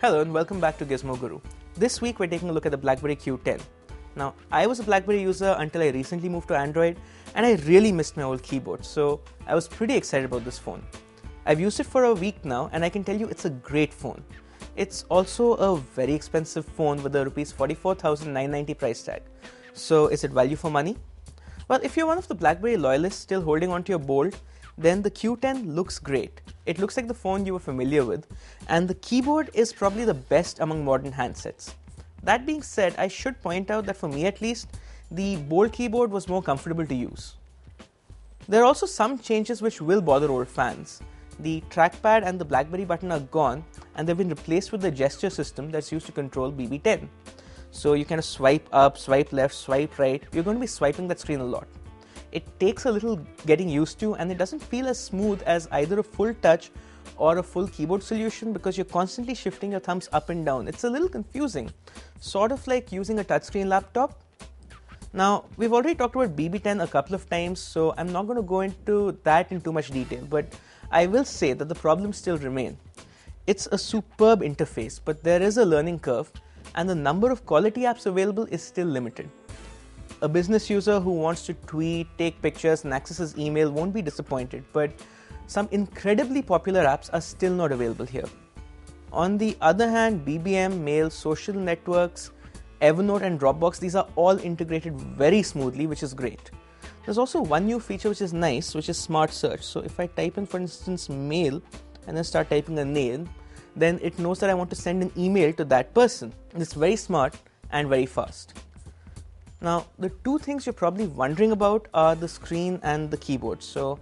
Hello and welcome back to Gizmo Guru. This week we're taking a look at the BlackBerry Q10. Now, I was a BlackBerry user until I recently moved to Android and I really missed my old keyboard, so I was pretty excited about this phone. I've used it for a week now and I can tell you it's a great phone. It's also a very expensive phone with a Rs 44,990 price tag. So is it value for money? Well, if you're one of the BlackBerry loyalists still holding on to your Bold, then the Q10 looks great. It looks like the phone you were familiar with, and the keyboard is probably the best among modern handsets. That being said, I should point out that for me at least, the Bold keyboard was more comfortable to use. There are also some changes which will bother old fans. The trackpad and the BlackBerry button are gone, and they've been replaced with the gesture system that's used to control BB10. So you kind of swipe up, swipe left, swipe right. You're going to be swiping that screen a lot. It takes a little getting used to, and it doesn't feel as smooth as either a full touch or a full keyboard solution because you're constantly shifting your thumbs up and down. It's a little confusing, sort of like using a touchscreen laptop. Now, we've already talked about BB10 a couple of times, so I'm not going to go into that in too much detail, but I will say that the problems still remain. It's a superb interface, but there is a learning curve, and the number of quality apps available is still limited. A business user who wants to tweet, take pictures, and access his email won't be disappointed, but some incredibly popular apps are still not available here. On the other hand, BBM, Mail, social networks, Evernote, and Dropbox, these are all integrated very smoothly, which is great. There's also one new feature which is nice, which is Smart Search. So if I type in, for instance, Mail, and then start typing a name, then it knows that I want to send an email to that person. It's very smart and very fast. Now, the two things you're probably wondering about are the screen and the keyboard. So,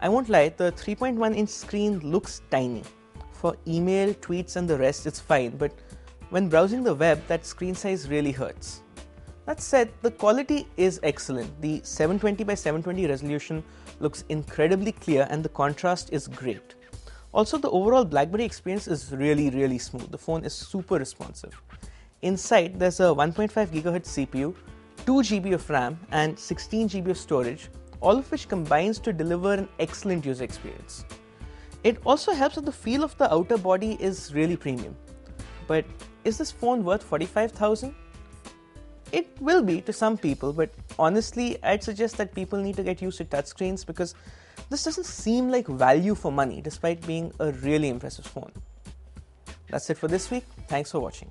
I won't lie, the 3.1-inch screen looks tiny. For email, tweets, and the rest, it's fine, but when browsing the web, that screen size really hurts. That said, the quality is excellent. The 720 by 720 resolution looks incredibly clear and the contrast is great. Also, the overall BlackBerry experience is really smooth. The phone is super responsive. Inside, there's a 1.5 GHz CPU, 2 GB of RAM and 16 GB of storage, all of which combines to deliver an excellent user experience. It also helps that the feel of the outer body is really premium. But is this phone worth $45,000? It will be to some people, but honestly, I'd suggest that people need to get used to touchscreens because this doesn't seem like value for money despite being a really impressive phone. That's it for this week. Thanks for watching.